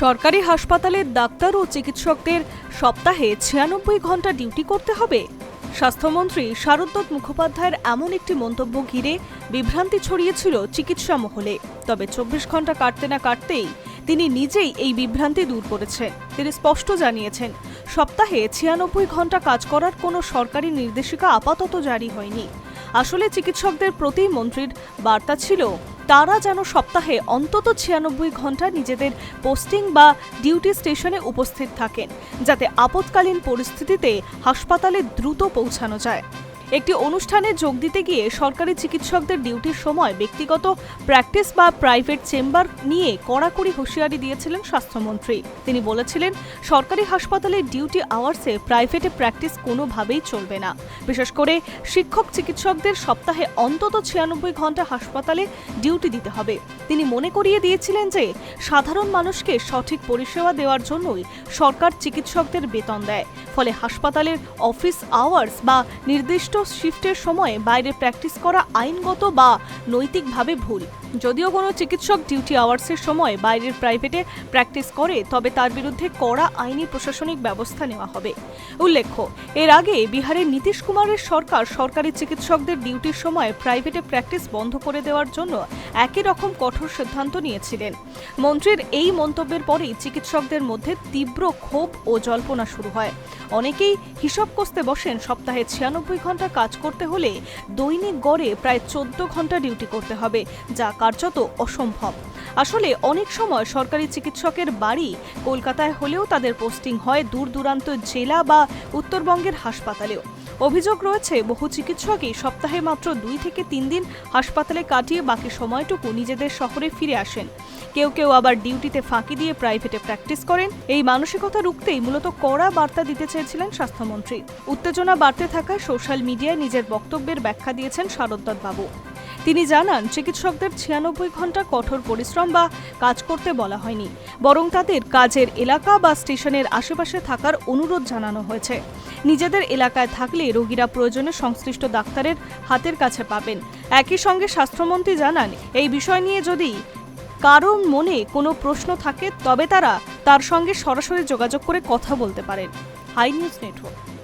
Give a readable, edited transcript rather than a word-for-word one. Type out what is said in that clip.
সরকারি হাসপাতালের ডাক্তার ও চিকিৎসকদের সপ্তাহে ৯৬ ঘন্টা ডিউটি করতে হবে। স্বাস্থ্যমন্ত্রী শারদত্ত মুখোপাধ্যায়ের এমন একটি মন্তব্য ঘিরে বিভ্রান্তি ছড়িয়েছিল চিকিৎসা মহলে। তবে ২৪ ঘন্টা কাটতে না কাটতেই তিনি নিজেই এই বিভ্রান্তি দূর করেছেন। তিনি স্পষ্ট জানিয়েছেন, সপ্তাহে ৯৬ ঘন্টা কাজ করার কোনো সরকারি নির্দেশিকা আপাতত জারি হয়নি। আসলে চিকিৎসকদের প্রতি মন্ত্রীর বার্তা ছিল তারা যেন সপ্তাহে অন্তত ৯৬ ঘন্টা নিজেদের পোস্টিং বা ডিউটি স্টেশনে উপস্থিত থাকেন, যাতে আপৎকালীন পরিস্থিতিতে হাসপাতালে দ্রুত পৌঁছানো যায়। একটি অনুষ্ঠানে যোগ দিতে গিয়ে সরকারি চিকিৎসকদের ডিউটির সময় ব্যক্তিগত প্র্যাকটিস বা প্রাইভেট চেম্বার নিয়ে কড়াকড়ি হুঁশিয়ারি দিয়েছিলেন স্বাস্থ্যমন্ত্রী। তিনি বলেছিলেন, সরকারি হাসপাতালে ডিউটি আওয়ার্সে প্রাইভেটে প্র্যাকটিস কোনোভাবেই চলবে না। বিশেষ করে শিক্ষক চিকিৎসকদের সপ্তাহে অন্তত ৯৬ ঘন্টা হাসপাতালে ডিউটি দিতে হবে। তিনি মনে করিয়ে দিয়েছিলেন যে সাধারণ মানুষকে সঠিক পরিষেবা দেওয়ার জন্যই সরকার চিকিৎসকদের বেতন দেয়। ফলে হাসপাতালের অফিস আওয়ার্স বা নির্দিষ্ট শিফটের সময়ে বাইরে প্র্যাকটিস করা আইনগত বা নৈতিকভাবে ভুল। যদিও কোনো চিকিৎসক ডিউটি আওয়ার্সের সময় বাইরের প্রাইভেটে প্র্যাকটিস করে, তবে তার বিরুদ্ধে কড়া আইনি প্রশাসনিক ব্যবস্থা নেওয়া হবে। উল্লেখ্য, এর আগে বিহারের নীতিশ কুমারের সরকার সরকারি চিকিৎসকদের ডিউটির সময় প্রাইভেটে প্র্যাকটিস বন্ধ করে দেওয়ার জন্য একই রকম কঠোর সিদ্ধান্ত নিয়েছিলেন। মন্ত্রীর এই মন্তব্যের পরেই চিকিৎসকদের মধ্যে তীব্র ক্ষোভ ও জল্পনা শুরু হয়। অনেকেই হিসাব কষতে বসেন, সপ্তাহে ৯৬ ঘন্টা কাজ করতে হলে দৈনিক গড়ে প্রায় ১৪ ঘন্টা ডিউটি করতে হবে, যা কার্যত অসম্ভব। আসলে অনেক সময় সরকারি চিকিৎসকের বাড়ি কলকাতায় হলেও তাদের পোস্টিং হয় দূর দূরান্ত জেলা বা উত্তরবঙ্গের হাসপাতালেও। অভিযোগ রয়েছে, বহু চিকিৎসকই সপ্তাহে মাত্র ২ থেকে ৩ দিন হাসপাতালে কাটিয়ে বাকি সময়টুকু নিজেদের শহরে ফিরে আসেন। কেউ কেউ আবার ডিউটিতে ফাঁকি দিয়ে প্রাইভেটে প্র্যাকটিস করেন। এই মানসিকতা রুখতেই মূলত কড়া বার্তা দিতে চেয়েছিলেন স্বাস্থ্যমন্ত্রী। উত্তেজনা বাড়তে থাকায় সোশ্যাল মিডিয়ায় নিজের বক্তব্যের ব্যাখ্যা দিয়েছেন শারদত্ত বাবু। তিনি জানান, চিকিৎসকদের ৯৬ ঘন্টা কঠোর পরিশ্রম বা কাজ করতে বলা হয়নি, বরং তাদের কাজের এলাকা বা স্টেশনের আশেপাশে থাকার অনুরোধ জানানো হয়েছে। নিজেদের এলাকায় থাকলে রোগীরা প্রয়োজনে সংশ্লিষ্ট ডাক্তারের হাতের কাছে পাবেন। একই সঙ্গে স্বাস্থ্যমন্ত্রী জানান, এই বিষয় নিয়ে যদি কারোর মনে কোনো প্রশ্ন থাকে তবে তারা তার সঙ্গে সরাসরি যোগাযোগ করে কথা বলতে পারেন। Hi news network.